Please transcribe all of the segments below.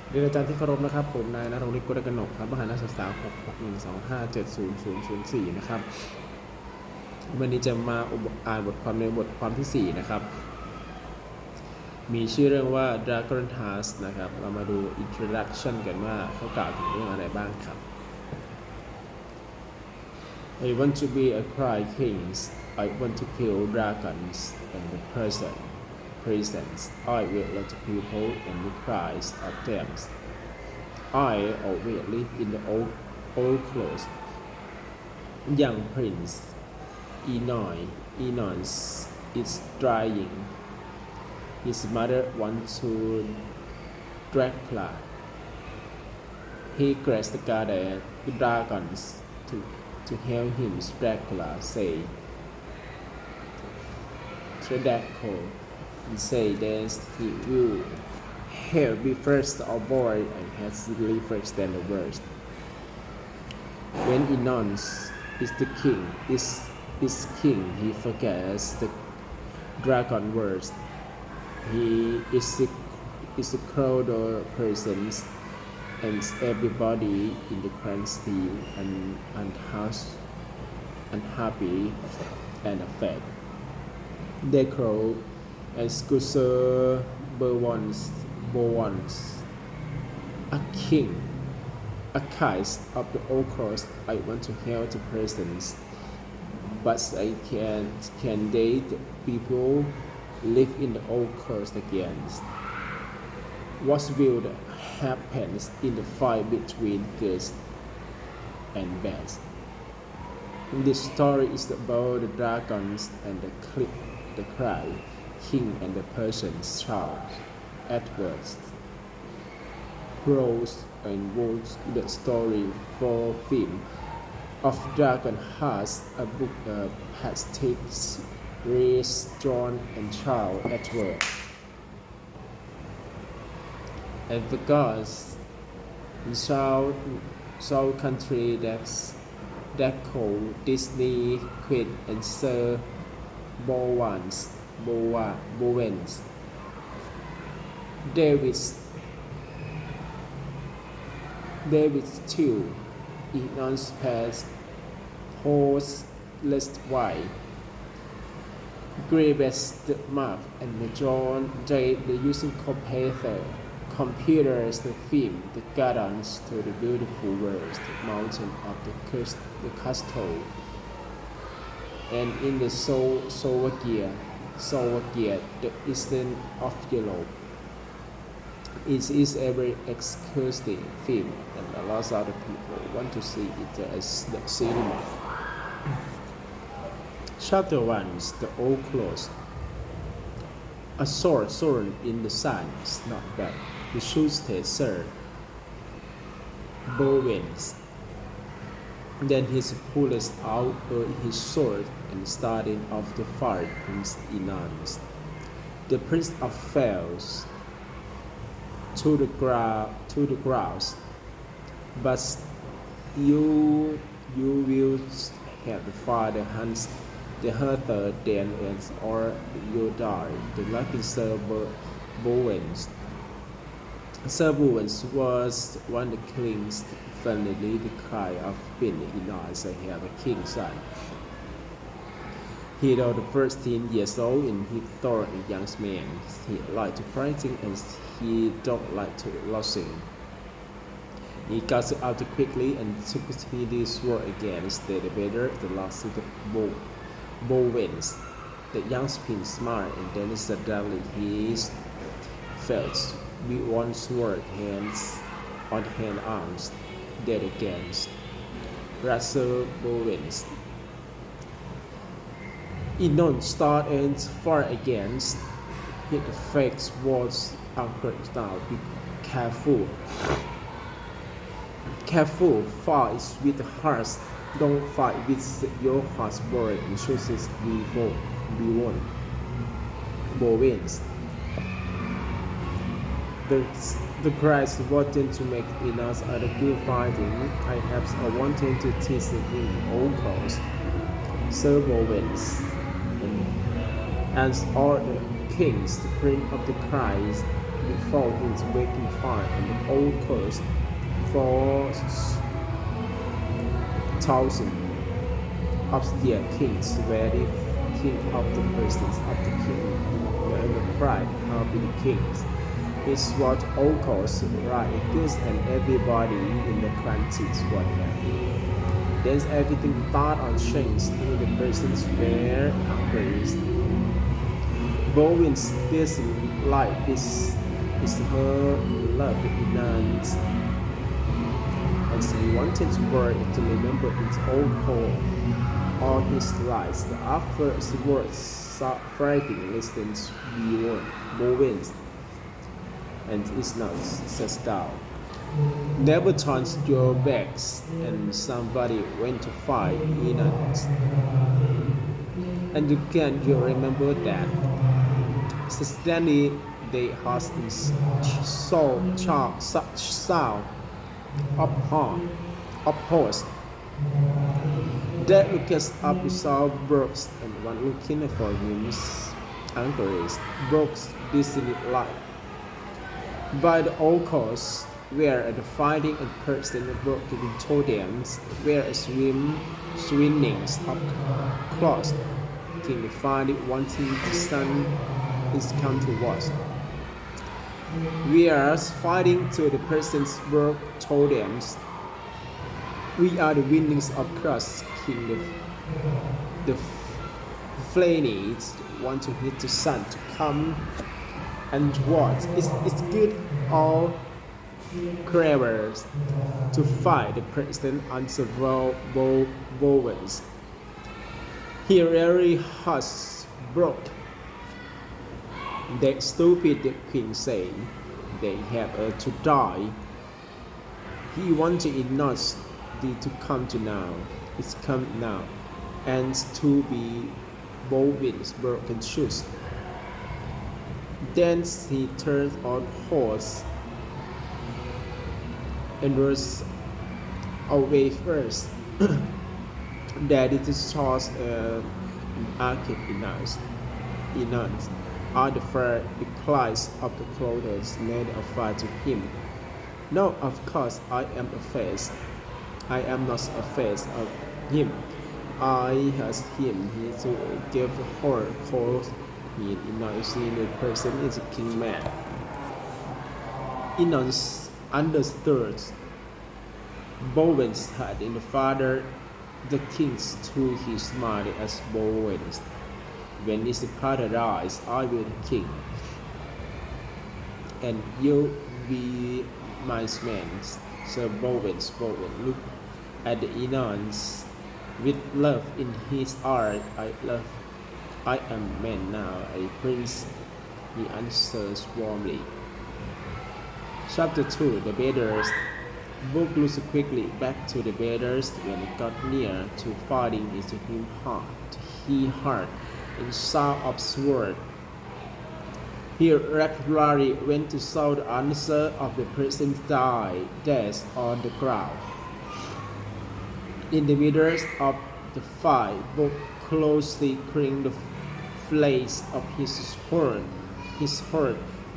เรียนอาจารย์ที่เคารพนะครับผมนายณรงค์ฤทธิ์ โกฎกนกครับมหานักศึกษา66125700004นะครับวันนี้จะมาอ่านบทความในบทความที่4นะครับมีชื่อเรื่องว่า Dragon Task นะครับเรามาดู Introduction กันว่าเขากล่าวถึงเรื่องอะไรบ้างครับ I want to be a cry king I want to kill dragons and the presents I will let people and the cries of them I always live in the old clothes young prince Enos is dying his mother wants to Dracula he grants the dragons to help him Dracula say Draco and say that he will hell be first of all and has really first than the worst. When Enos is the king, is king, he forgets the dragon words. He is a crowd of persons and everybody in the country unhappy and affected. They crow and Scouser Bowons, a king, a kite of the old cross. I want to help the persons, but I can't. Can they the people live in the old cross again? What will happen in the fight between good and bad? This story is about the dragons and the cry, king and the Persian's child. Edwards Rose and wrote the story for film of Dragon Hearts, a book has takes Rees, John and Charles Edward. And the gods in South Country Deco, Disney, Queen and Sir Bowens, David Steele, Enos Pass, Post List White, Gravest Mark and John J. The using computers to film the gardens to the beautiful world, the mountain of the castle, and in the Slovakia, the eastern of Europe. It is a very exclusive film, and a lot of people want to see it as the cinema. Chapter 1 is the old clothes. A sword thrown in the sun is not bad. You should stay, sir. Bowens. Then he pulled out his sword and started off to fight Prince Enos. The Prince of Fels to the ground, but you will have the father hunts the hunter then ends or you die. The lucky Sir Bowens. Sir Bowens was one of the king's family. The cry of being Enos, I have a king's son. He was the 13 years old and he thought a young man. He liked to fighting and he don't like to losing. He got out quickly and took his sword against the better the last of the Bowens. The young prince smiled and then suddenly he felt with one sword hands on hand arms dead against Russell Bowens. Enos started and fought against his face was anchored down. Be careful. Careful, fight with the heart. Don't fight with your heart's boring and chooses be won. Bowens. The prize wanted to make Enos a good fighting. I have wanted to teach him all cause. Sir Bowens and all the kings, the prince of the Christ, before his waking fire, and the old coast 4,000 of their kings were the king of the persons of the king, and the pride of the kings. His what all costs right goods, and everybody in the countries what happy. Then everything thought on changed in the persons were praised. Bowen's this light is her love enhanced, and she wanted to work to remember its old home, all his lives. The afterwards frightened listens beyond Bowen's, and is now sets down. Never turn your backs, and somebody went to fight Inans. And you remember that suddenly they heard such sound of horn, of horse. That looked up saw Brooks, and one looking for him anchorage. Brooks distant light. By the old course, where the fighting and person broken totems, where swimmings of close, King the fighting wanting the sun is come to watch. We are fighting to the person's broke totems. We are the winnings of cross, King the flames want to hit the sun to come and watch. It's good all cravers to fight the president answer Bowens. He really has broke. That stupid king say they have to die. He wanted it not to come to now. It's come now, and to be Bowens broken shoes. Then he turned on horse and was away first. That it is tossed arcade announced. Are the fair declines of the clothes made a fire to him. No, of course I am a face. I am not a face of him. I has him he to give her clothes. He announcing the person is a king man. Inons understood. Bowens had in the father the kings to his mother as Bowens. When his father dies, I will be king, and you be my man. Sir Bowens looked at the Inons with love in his heart. I am man now, a prince, he answers warmly. Chapter 2. The Beaters. Book looks quickly back to the Beaters when it got near to fighting into him hard. He heard in sound of sword. He regularly went to saw the answer of the person dead on the ground. In the middle of the fight, Book closely cringed the flames of his horn.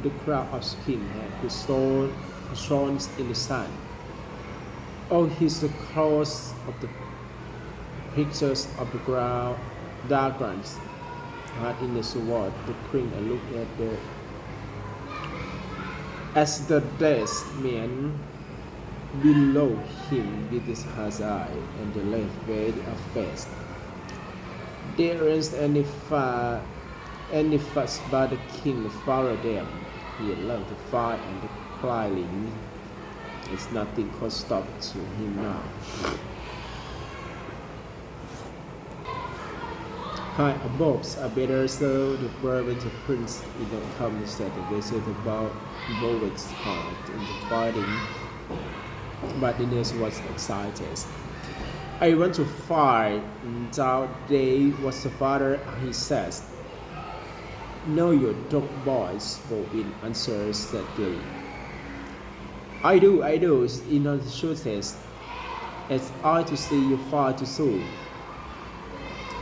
The crowd of skin had the stone thrown in the sun. All his clothes of the pictures of the ground, diagrams had in the sword. The king looked at as the dead man below him with his eye, and the left made a face. There is any fuss but the king followed them. He loved the fire and the crying. It's nothing could stop to him now. High above a better so the bird with the prince in the company said the visit about Bowens' heart in the fighting, but Inez was excited. I want to fight. That day was the father, he says. No, you dog boys, Bowens answered sadly. I do, in the shortest. It's I to see you fight too soon.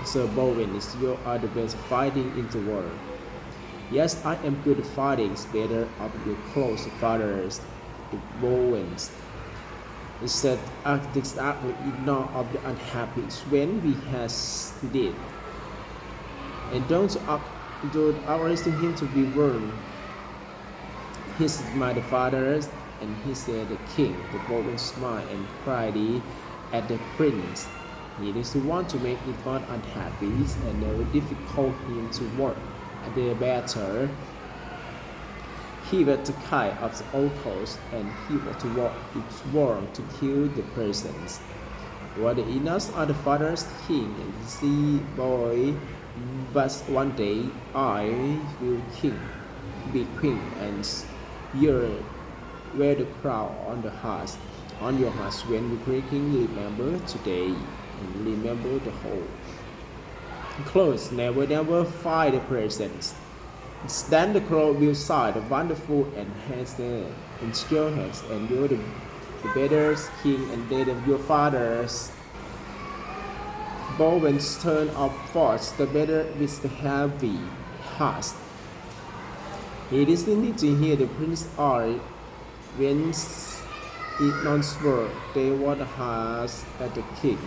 Sir Bowens, you are the best fighting in the world. Yes, I am good fighting, better of your close fathers, the Bowens. Said exactly enough of the unhappy when we has did. And don't arrest him to be burned. His is my father's, and he said the king. The boy smiled and cried at the prince. He is the one to make it fun unhappy and very difficult him to work. The better he was the kind of the old host, and he was to walk its war to kill the persons. What the enough are the father's king and the boy, but one day I will be king, and you wear the crown on the heart, on your heart when we breaking. Remember today, and remember the whole. Clothes never find the presents. Then the crow will sigh the wonderful and has the insecure hands, and you're the better king and dead of your fathers. Bowens turn of force, the better with the heavy heart. He listened to hear the prince art when it non-sword they were hard at the king.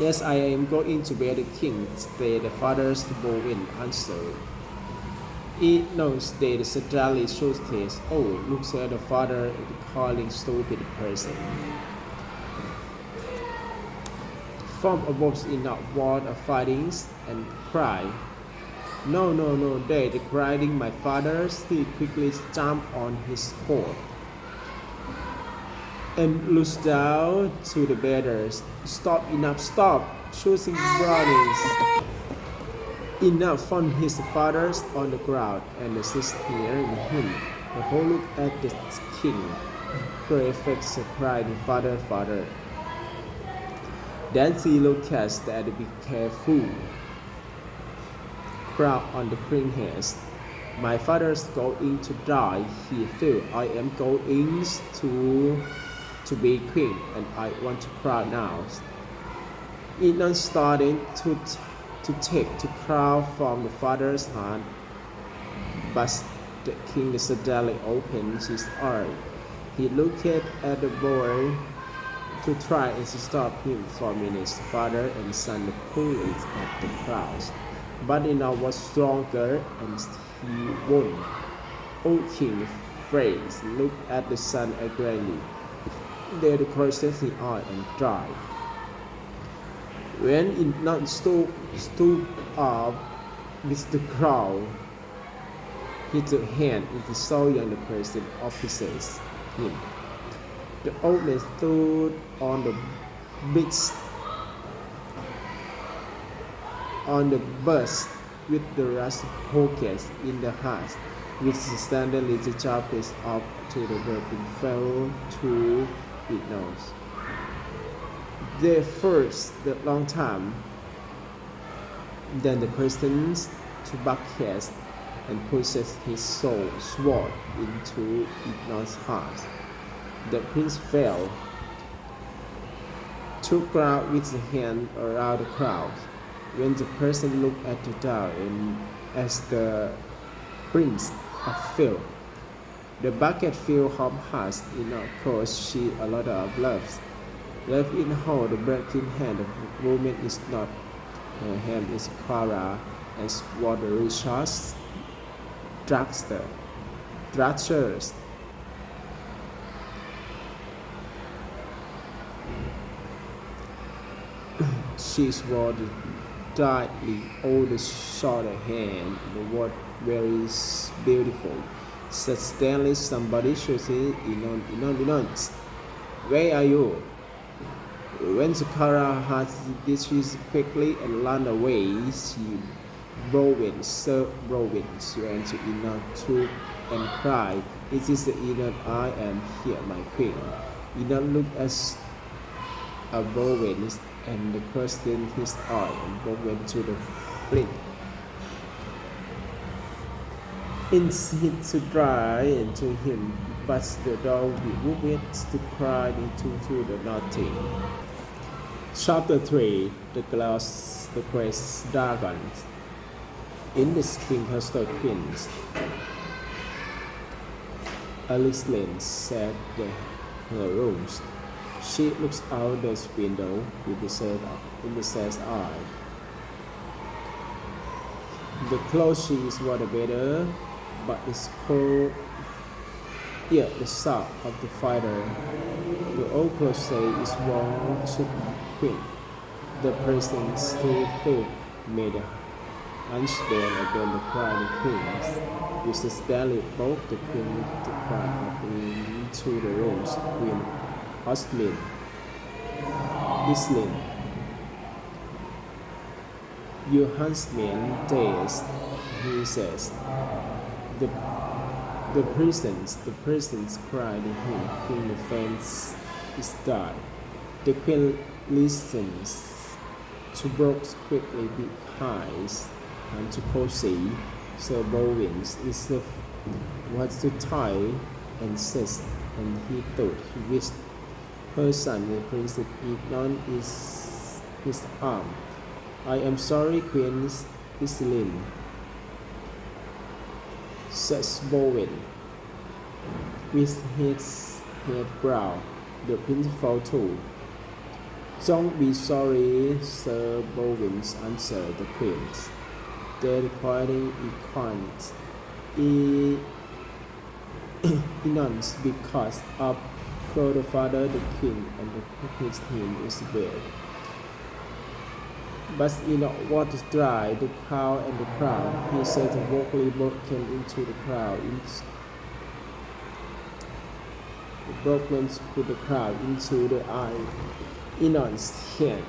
Yes, I am going to be the king, said the father's Bowen answered. It knows that suddenly shows his oh, looks at the father calling stupid person. From above in a word of fightings and cry. No, they crying my father. He quickly jumped on his horse and looked down to the bedders. Stop, choosing brownies. Enough found his fathers on the ground and the sister near him. The whole looked at the king. Great face cried, Father. Then he looked at that be careful. Crown on the king head. My father's going to die. He felt I am going to be king, and I want to cry now. Enon started to take the crown from the father's hand, but the king suddenly opened his eyes. He looked at the boy to try and stop him for minutes. Father and son pulled at the crown, but Enon was stronger and he won. O king, phrase looked at the son angrily. There the crossed his eye and died. When Enon stood up with the crowd, he took hand into so young the person opposite him. The old man stood on the bust with the rust pockets in the heart, which standard little chapters up to the broken fell to it nose. They first the long time, then the person to bucket and pushes his sword into Enon's heart. The prince fell, took ground with his hand around the crowd. When the person looked at the door and as the prince fell, the bucket filled her heart caused she a lot of love. Love in her the breaking hand of woman is not her hand is Clara as what the Richards Drachers. She was the tightly old short hand and was very beautiful. Said Stanley, somebody should say, Enon. Where are you? When Sakara had dishes quickly and ran away, she ran to Enon too and cried, It is the Enon, I am here, my queen. Enon looked at Bowen and the question his eye and Bowen to the flint. Insisted to dry into him, but the dog moved to cry into the nothing. Chapter 3 The Great Dragons. In the spring castle queens, Alice Lane sat in her rooms. She looks out the window with the sad eye. The clothes she is rather better, but it's cold. Yet the sound of the fighter. The old clothes say is wrong to queen. The persons who think made a unspell against the crying queens. Mr. Stanley broke the queen with the cry of into the rooms. Queen Islin, your husband dies, he says. The persons cried him. Queen offense is died. The queen listens to Brooks quickly behind and to Cossey. Sir Bowens was to tie and says, and he thought he wished her son, the Prince Ignon, is his arm. I am sorry, Queen Iselin, says Bowen, with his head bowed. The prince fell too. Don't be sorry, Sir Bowen answered the queen. The recording econs Enons because of the father, the king, and the his name is bad. But in what is dry, the cow and the crowd, he said the vocally both came into the crowd. The Brooklyn's put the crowd into the eye. Enon's hand.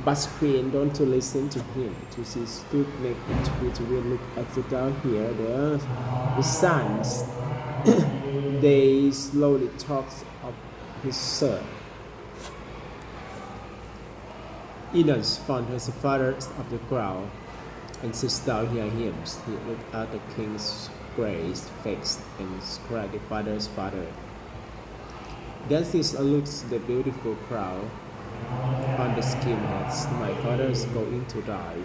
But Queen don't to listen to him. To see stood neck into will look at the down here. The sons they slowly talks of his son. Enon's found his father of the crowd and sits down here him. He looked at the king's grace face and cried the father's father. Then he looks the beautiful crown on the skin heads. My father is going to die.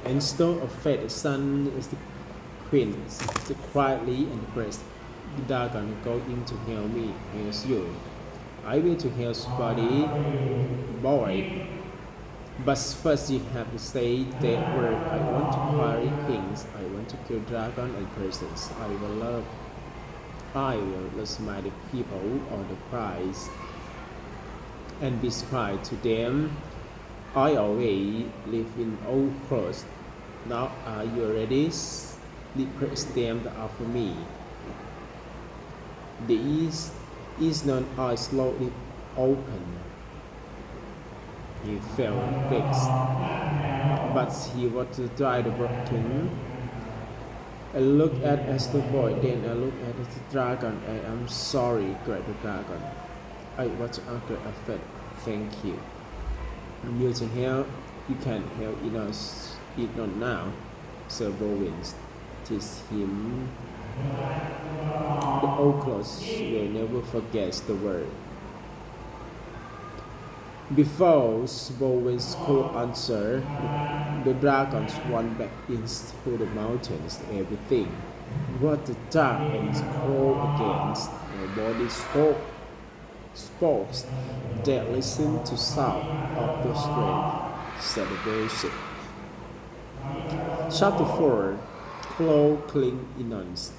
And still afraid the son is the queen sit quietly and pressed. The dragon going to heal me, heals you. I will to heal body, boy. But first you have to say that word. I want to carry kings. I want to kill dragon and persons. I will smite the people on the prize and be cried to them. I always live in old clothes. Now are you ready? Press them after me. The eastern eyes slowly opened. He felt vexed, but he was to try the broken. I looked at as the boy, then I looked at the dragon. I am sorry, cried the dragon. I was under effect. Thank you. You can help. You can help it not now. Sir Bowen teach him. The old clothes will never forget the word. Before Bowen could answer, the dragons ran back into the mountains. Everything was dark and cold against. Nobody spoke. They listened to sound of the stream, said the music. Chapter 4. Cling Enos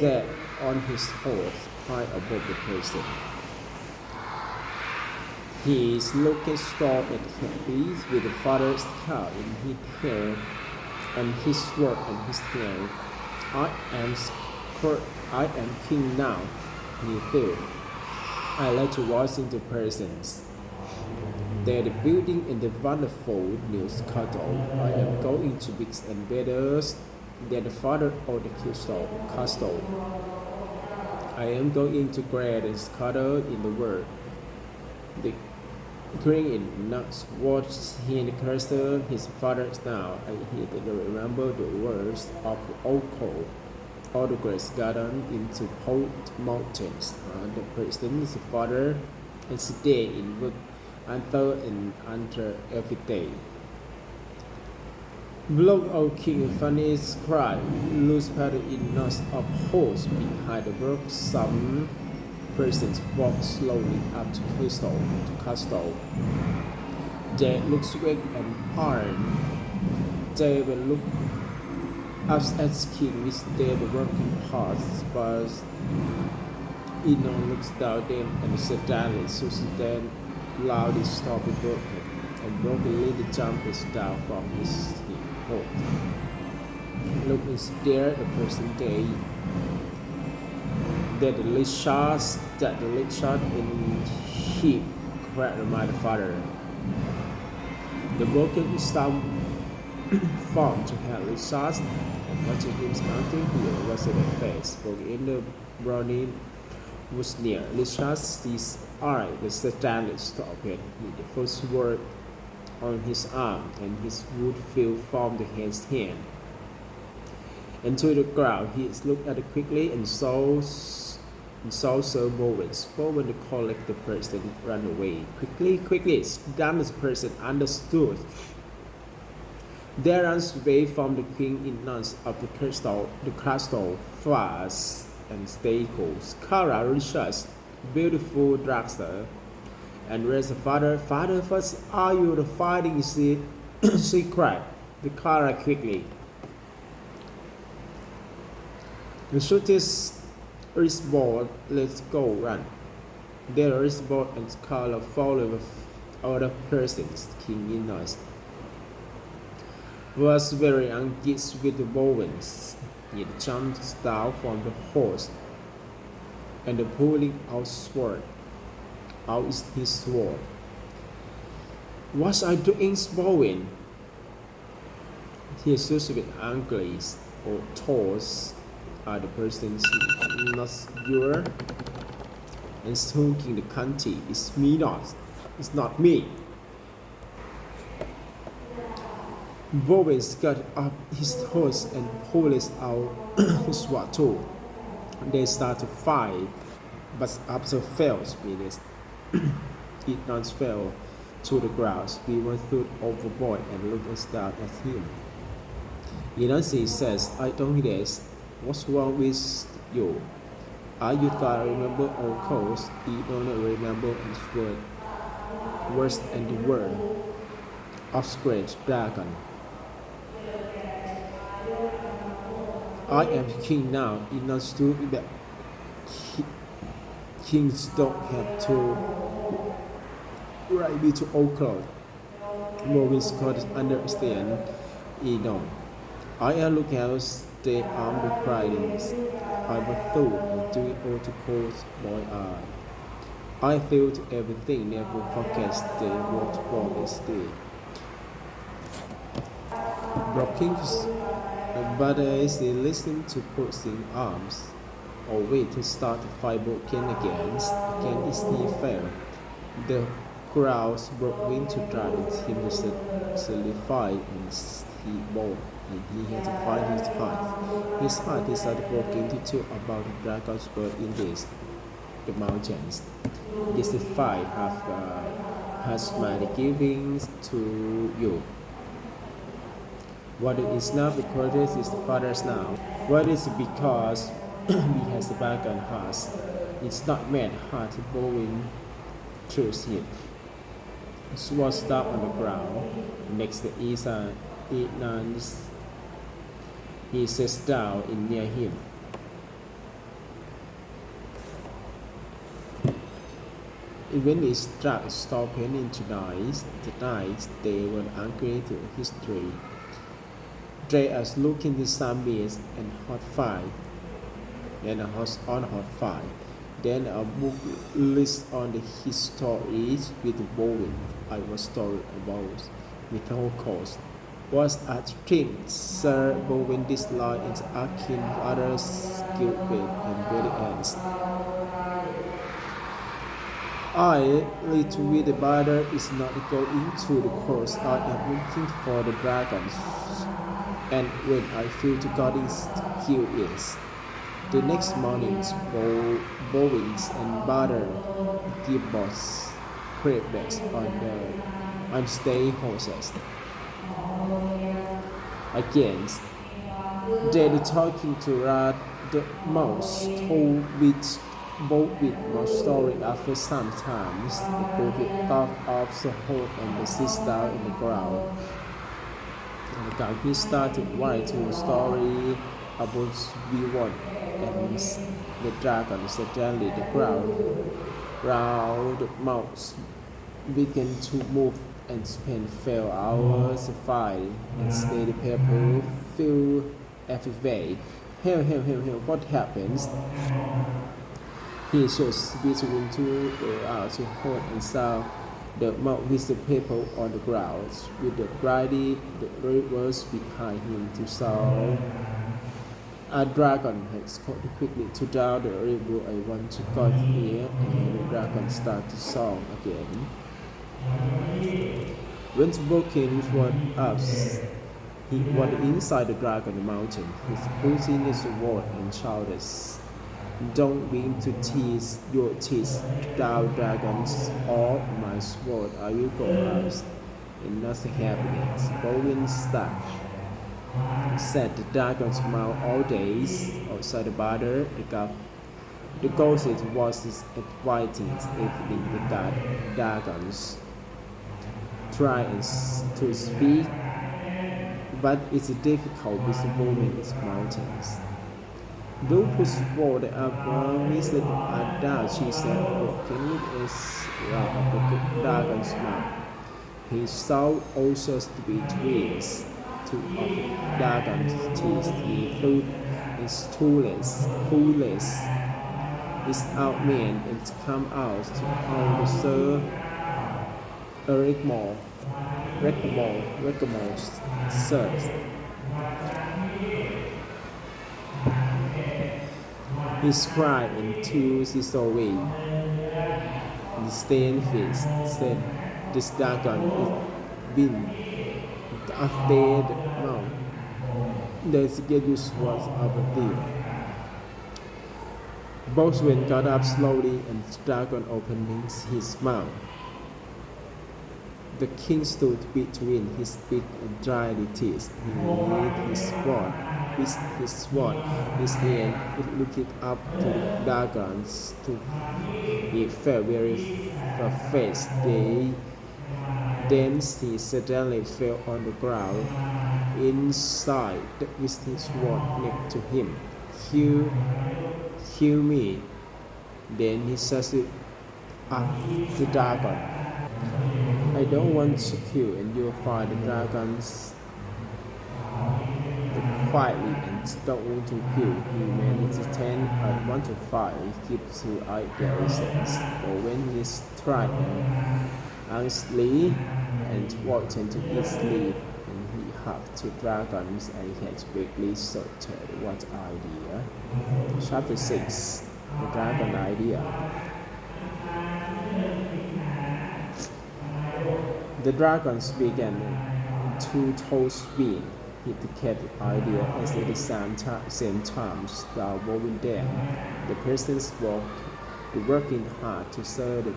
sat on his horse high above the person. He is looking strong and happy with the father's cow in his hair and his sword in his hand. I am king now, he thought. I like to watch into persons. There the building in the wonderful new castle. I am going to big and better than the father of the castle. I am going to greatest castle in the world. The King in Knox watched in the castle his father now. I remember the words of the old code. all the grace garden into Point Mountains. The president's father and stay in work until and under every day. Block of King Fanny's cry, loose pattern in knots of holes behind the brook. Some persons walk slowly up to castle. They look weak and armed. They will look up at King with their broken parts, but Enon looks down them and said downly, so then loudly stopped broken, and broken lady jumps down from his hold. Look is there the person they that the lead shot in him cried my father. The broken stump formed to have lead shots, and watching him mounting here was in the face, broke in the brownie was near. Richard seized eye the Stanley stopped with the first word on his arm, and his wood fell from his hand into the ground. He looked at it quickly and saw Sir Bowen. Bowen, the collected person, ran away. Quickly, Scanlon's person understood. They ran away from the king in nuns of the castle, fast and staples. Kara Richards, beautiful dragster, and raised the father. Father, first are you the fighting seed? She cried. The Kara quickly. The shooter's wristboard, let's go, run. Their wristboard and Kara followed with other persons. King Innois was very engaged with the Bowens. He jumped down from the horse and pulling out his sword. What are you doing, Bowen? He stood with ankles or toes are the person's not your and stalking the country. It's me not. It's not me. Bowen got up his horse and pulled out his sword too. They start to fight, but after fails minutes, it not fell to the ground. We went through overboard and looked down at him. Inansi says, I don't guess. What's wrong with you? Are you thought I remember all course? You don't remember and word. Words and the word of great dragon. I am king now. It not true that kings don't have to right me to old cloth. Moving Scott understand. I am look at the armed cryings. I was through and doing all to cause my eye. I felt everything, never forgets the what born is day. Blocking, but as they listen to posting arms, or wait to start the fight broken again is he fair. The crowds broke into drive him to solidify and he born, and he had to find his heart. His heart is broken into two about the dragon's birth in the mountains. This is fight has my givings to you. What it is not because this is the father's now. What is because he has the back on heart. It's not meant heart bowing through him. Sword down on the ground. Next to Isa, he sits down in near him. When he struck stopping into night, they were angry to history. They are looking the zombies and hot fire, and a house on hot fire. Then a book list on the histories with Bowen. I was story about with whole cost. Was a thing, Sir Bowen disliked asking others stupid and very honest. I lead with the battle is not going to the course. I am looking for the dragons. And when I feel to God is here is. The next morning, Bowens and Butter Gibbons crept on the unsteady horses. Again, they were talking to Rad the mouse, told with both with more story after some times. The goat got off the horse and the sit down in the ground. And again he started writing a story about V1 and the dragon suddenly the ground round the mouse began to move and spent 12 hours fighting and steady people flew everywhere. Help, what happens? He chose between two to hold and sound the mouth with the people on the ground, with the grinding the rivers behind him to solve. A dragon has caught quickly to down the river. I want to got here, and the dragon started to song again. When Vulcan was up, he was inside the dragon mountain. He put in his sword and shouted, "Don't mean to tease your teeth, thou dragons, or my sword I will go out." And nothing happened. Bowen stopped. Said the dragon's mouth all days outside the border. The ghost was inviting evening the dragons try to speak, but it's difficult with the Bowen's mountains. Don't put water up Mr. Ada, she said, walking with his round the dragon's mouth. He saw also to be twins. Two of the dragon's teeth. He thought his toothless, his out man and come out to all the Sir Rigmore, sirs. He cried into his away. The stained face said, "This dragon is been a dead now. The schedule was of a thief." Boswell got up slowly and the dragon opened his mouth. The king stood between his big and dry teeth. He laid his sword, his hand, it looked up to the dragons. He felt very fast. Then he suddenly fell on the ground inside with his sword next to him. Kill me. Then he shouted at the dragon, "I don't want to kill," and you'll find the dragons quietly and don't want to kill. He managed to tend and want to fight. He keeps to idealizations. Or when he's trying honestly and walked into his sleep and he hugged two dragons and he had quickly sorted what idea. Chapter 6. The Dragon Idea. The dragons began to toss being. He kept the idea as at the same time while moving them. The persons working hard to serve the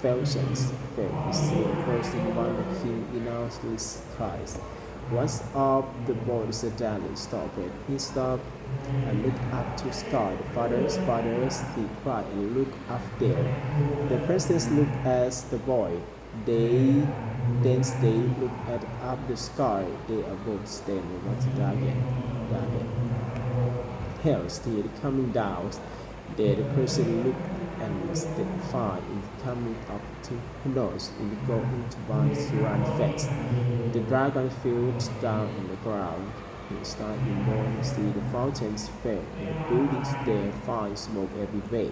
thousands felt the same forcing one of him in all his skies. Once of the boy suddenly stopped. He stopped and looked up to sky. The fathers, he cried and looked up there. The persons looked at the boy. They looked at up the sky. They above them was a dragon. Hell still coming down. There the person looked and stayed far in coming up to nose in the going to one to run fast. The dragon fell down on the ground. He started more and see the fountains fell and the buildings there fine smoke everywhere.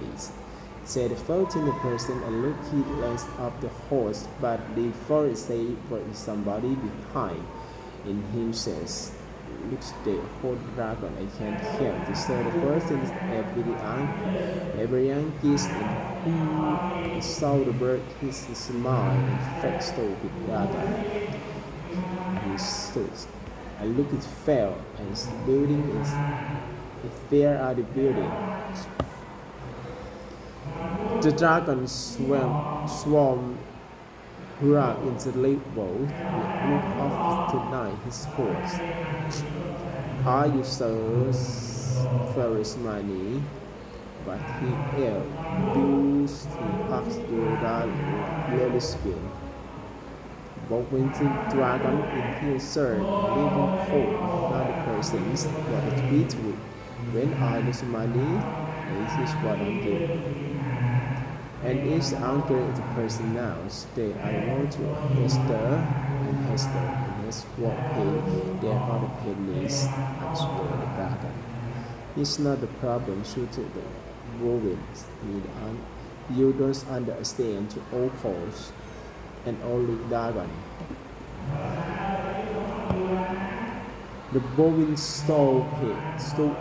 Said the fountain the person and looked he glanced up the horse, but the forest say but somebody behind. In him says, "Looks the whole dragon, I can't help to say the person is every young geese and who saw the bird his smile and felt stupid dragon." He stood. I looked it fell and the building is There are the building. The dragon swarm round in the lake boat. He looked off to night his horse. Are you sirs? Ferris money. But he yelled, "Bills he asked you that lily skin." Baldwin's dragon in his shirt, living cold, not the persons, what a tweet with. When I lose money, this is what I do. And if Uncle is the person now, stay I want to Hester, and let's walk pay there are the pennies, I swear the dragon. It's not the problem, shooted the Bowens. You don't understand to all calls and only dragon. The Bowen stood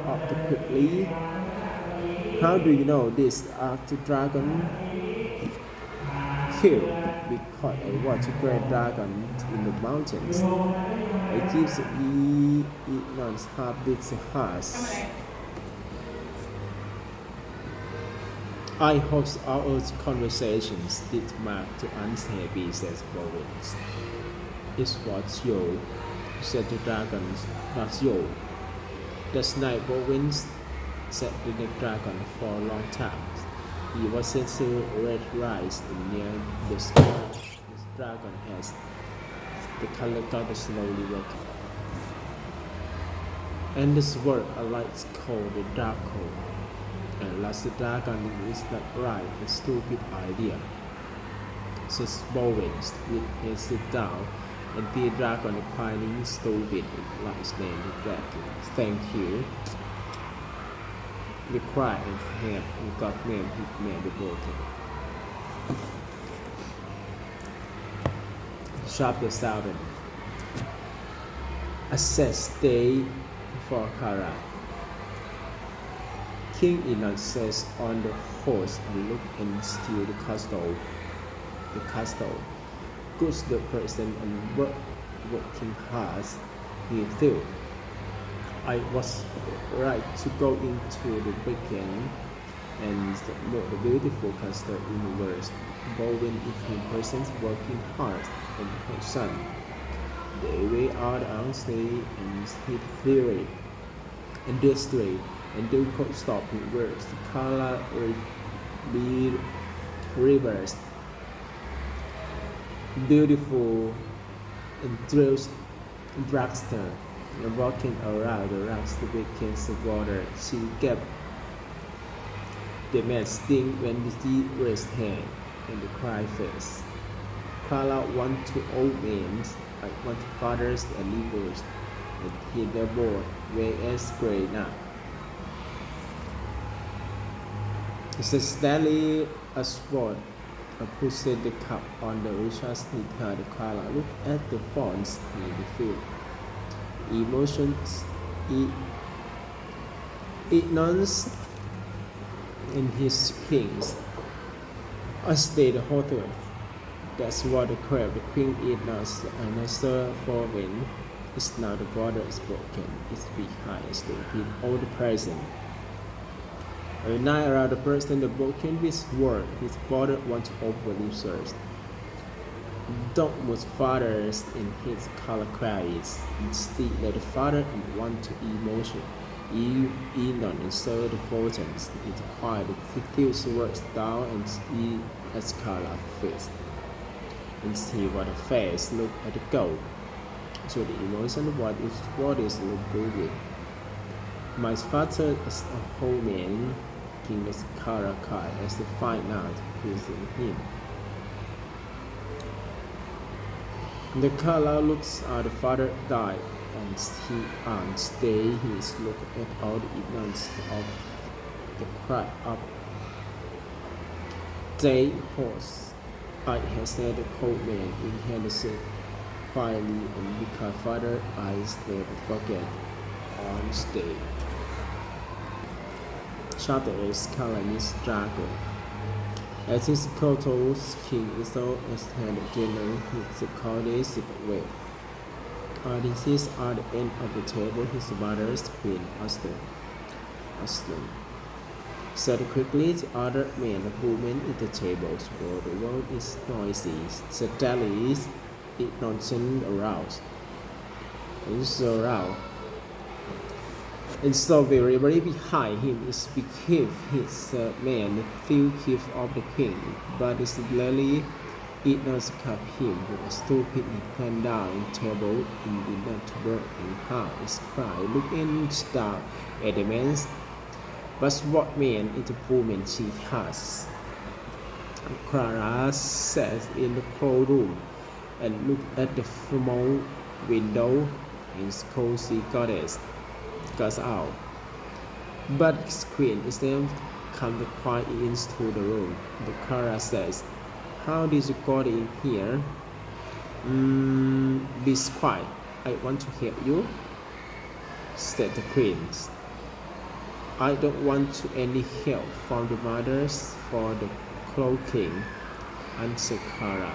up quickly. How do you know this? Asked the dragon. Killed because I watch great dragons in the mountains. I give the ignorance half this house. I hope our conversations did mark to unhappy, says Bowens. It was you, said the dragon, not you. That's night Bowens, said the dragon for a long time. He was still red rice near the sky. This dragon has the color got slowly working. And this word a light called the dark cold. And last the dragon is not right, a stupid idea. Says Bowens with his sit down, and the dragon crying stupid like his name the dragon. Thank you. The cry and hand and got name his man the broken. Chapter 7. Access day for Kara. King Enon sits on the horse and looked into the castle. The castle. Good the person and working hard. He thought, I was right to go into the weekend and the beautiful castle in the world. Bowen is in persons working hard and her son. They way out on sea and hit theory, industry, and they could stop in words. The color be reversed. Beautiful and dressed dragster and walking around the rocks the weekends of water. She kept the man sting when she raised hand and the cry face. Clara want to old men, I want fathers and leaders, and he the board whereas great now. It's a Stanley Ashford pushed the cup on the Richard's guitar. The Clara looked at the fonts in the field. Emotions, ignorance in his kings. I stayed the hotel. That's what the crab, the queen ignorance, and I saw for wind. It's now the border is broken. It's behind, it's the all the present. Every night around the person the broken his word, his father want to open research. Dog was fathers in his color cries, and see that the father and want to emotion. Enon and saw the photons, it quiet, he feels words down and he as color face. And see what the face look at the goal. So the emotion what is look good with. My father is a whole man. King is Kara Kai as to find out who is in him. The Kala looks at the father died and he stay his look at all the ignorance of the cry up. Day horse. I have said the cold man in Henderson quietly and because father eyes never forget on stay. Chapter is Calamy's Dragon. As his Koto's king is all as had dinner with the coldest way. This is at the end of the table his mother's queen Esther. asleep. Said quickly to other men and women at the tables, for the world is noisy, suddenly it nonsense aroused. And so loud. And so very behind him is because his man feel gift of the king, but suddenly it not cap him with a stupid climb down table in the not to work and half is cry looking down at the man's but what man is the woman she has. Clara sat in the cold room and looked at the small window and cozy goddess goes out. But his queen instead come quiet into the room. The Clara says, "How did you got in here?" Be quiet. I want to help you," said the queen. "I don't want any help from the mothers for the clothing," answered Clara.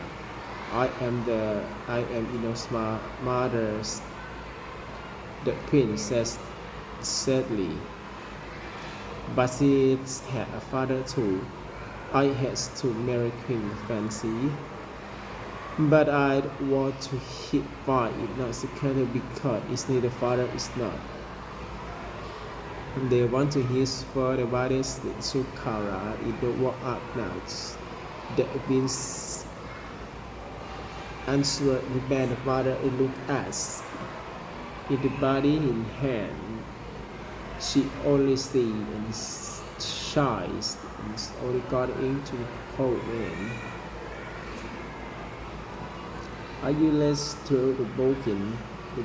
I am Ino's mothers," the queen says sadly. "But she had a father too. I had to marry Queen Fancy. But I want to hit by it not secretly because it's neither father is not. They want to use for the bodies to Kara. It don't work out now. That means answered the bad father it looked at in the body in hand. She only see and shies and only got into the cold man. Are you less through the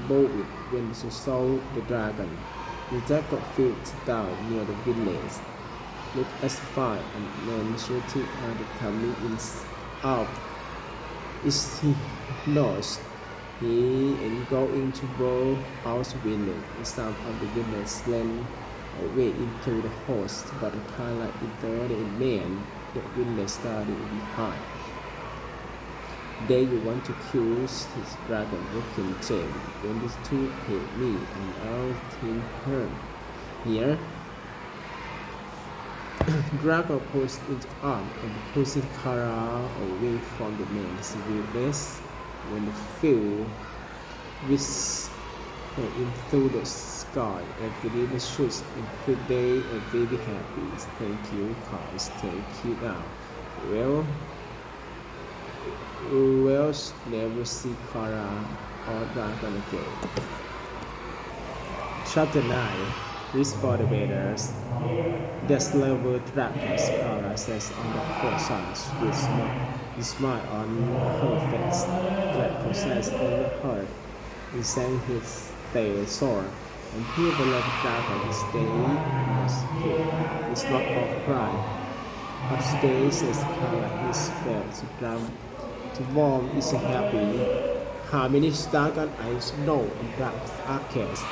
boat when she saw the dragon? The dragon fell down near the village. Looked as far and men shooting at the coming in out. Is he lost? He and going to blow out the window. Some of the village ran away into the house, but the car like into the man. The village started behind. They want to kill his dragon looking James. When these two hit me and I'll him her. Here, Dragon pushed its arm and pushed Kara away from the man's witness. When the field whisked into the sky, everybody shoots and they are very happy. Thank you, guys. Thank you now. We'll never see Kara or Dragon again. Chapter 9. This for the betters. The slaver dragons, Kara says on the horizons with a smile on her face. That possessed in the heart, and sang his tail sword. And here the love dragon stay was here. It's not of pride. Upstairs says Kara is felt to drum. To warm is happy. How many dragon eyes know and dark arcades?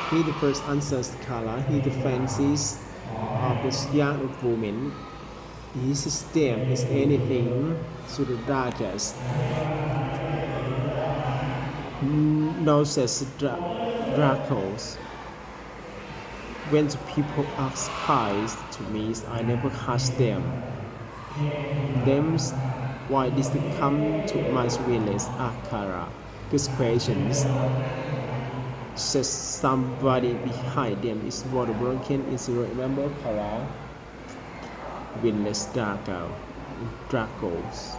He the first answers Kala. He the fancies of the young woman. His system is anything to the darkest. No says Dracos. When the people ask kind to me, I never catch them. Them's why did they come to my village, Akara? Good questions. Says somebody behind them is water broken. Is remember Kara? Village Dracos.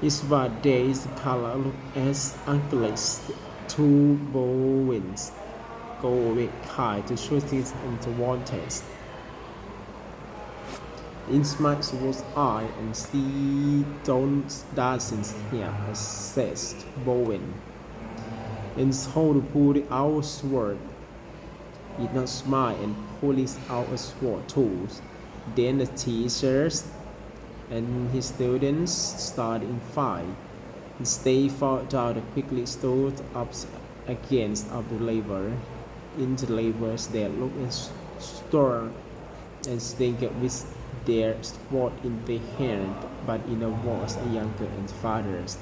Is what days Kara look as uncles two bowens go away high to shoot it into one test. In my was eye and see don't dancing here, says Bowen. And so to pull out sword, did not smile and pulling out a sword too. Then the teachers and his students started in fight. They fought down and quickly stood up against of the labor. In the labors they looked and storm and staggered with their sword in their hand, but in a was a younger and fathers.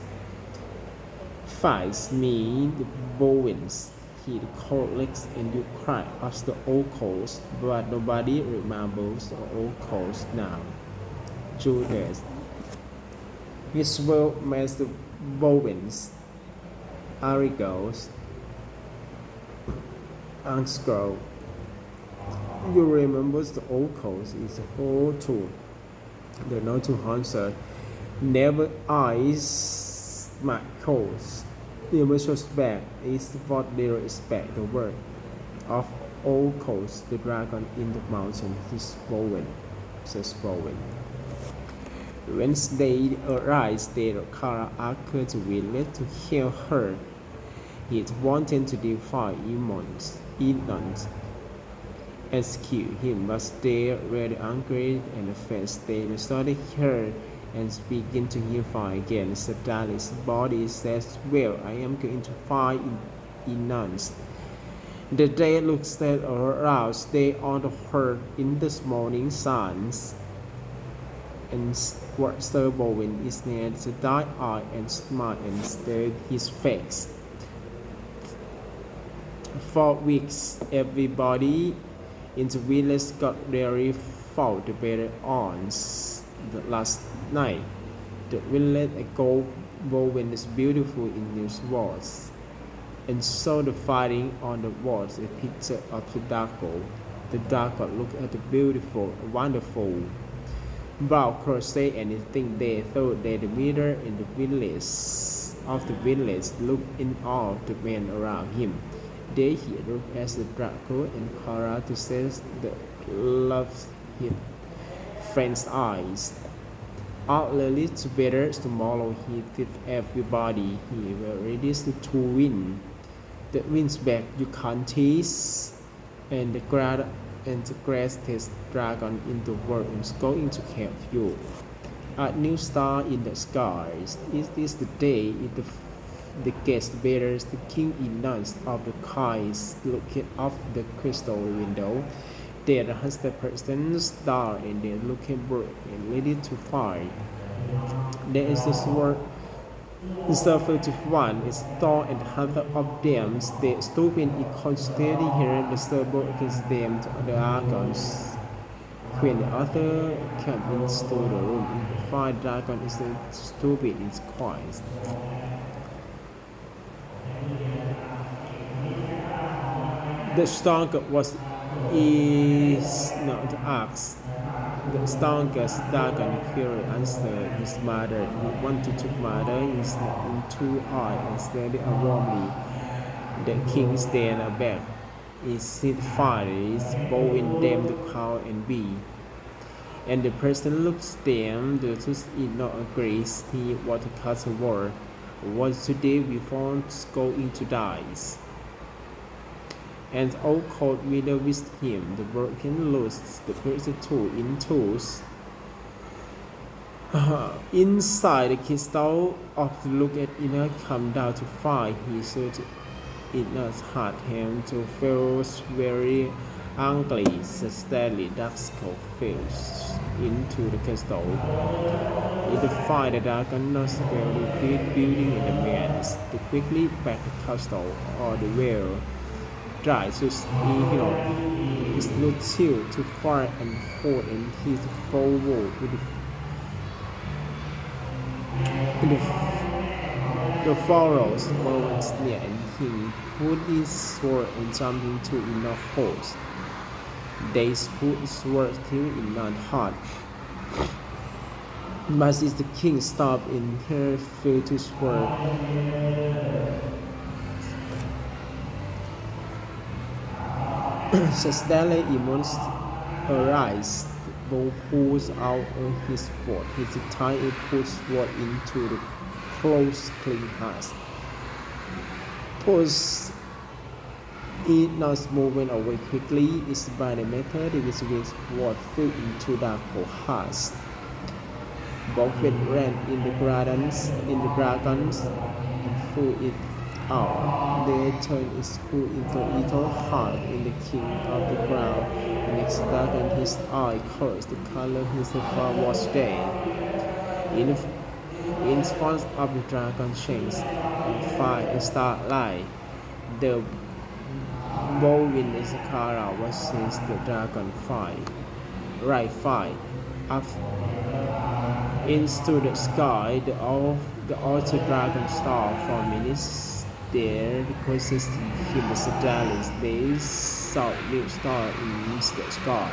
Fights me the Bowens. his cold legs and you cry of the old coast, but nobody remembers the old coast now. Judas. His well Master Bowens, Arigos, Anscrow. You remember the old coast is whole too. The not to answer. Never eyes my coast. The back is what they expect the word of old coast, the dragon in the mountain, his Bowen, says Bowen. When they arise, their Kara occurred to Willet to hear her. He wanted to defy Elons, execute him, but they were angry and fast. They started her and begin to unify again. Sadalis' body says, well, I am going to fight Elons. The day looks that aroused, they on her in the morning suns. And Sir Bowen is near to die eye and smile and stirred his face. For weeks, everybody in the village got very fought better on the last night. The village echo Bowen is beautiful in these walls. And so the fighting on the walls a picture of the Dago. The Dago look at the beautiful, wonderful. About crusade anything they thought that the leader in the village looked in awe of the men around him. They he looked at the Draco and Kara to say that loved his friend's eyes. Outly together tomorrow he did everybody. He was ready to win. The wind's back you can't tease, and the greatest dragon in the world is going to help you. A new star in the skies. Is this the day the guest bearers, the king Elons of the skies, looking off the crystal window? There are 100% star and they're looking bright and ready to fight. There is the sword. The 31 is tall and 100 of them stay stupid in constantly hearing the servo against them to the dragons. When the other came into the room, the fire dragon is stupid in quiet. The strongest is not asked. The strongest dragon Fury answered his mother. He wanted to mother his into eye and stared warmly. The king stand back. Is sit fire is bowing them to cow and bee. And the person looks them, the two is not agrees. He was to cut a war. Was today before going to die. And all cold widow with him, the broken loose, the person two in twos. Inside the crystal of the look at Ina come down to fight, he said Ina's heart him to feel very angry, steadily Daxco falls into the crystal. In the fight, the dragon not very big building in the man's to quickly back the castle or the well. Dry to is not chill to fire and hold in his full wall with the furrows moments near and he put his sword and jumped into enough holes. They put his sword still in not hard. But as the king stopped in her field to sword. Suddenly Emons arise, Bo pulls out his sword. His tiny puts sword into the close clean hands. Pulls it not moving away quickly is by the method with which sword fell into the hands. Both ran in the dragons and threw it out. They turned his foot into little heart in the king of the ground. Next dragon his eye cursed the color his fur was dead. In front of the dragon changed and fire and starlight. The Bowin is Kara versus the Dragonfly. Right fight. Up into the sky, the Alter Dragon Star for minutes there causes him a suddenly they saw new star in the sky.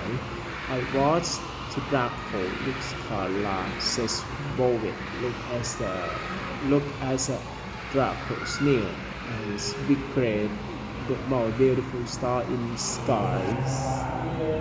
I watched the black hole looks Kara says Bowin look as a Draco's new and big great the more beautiful star in skies.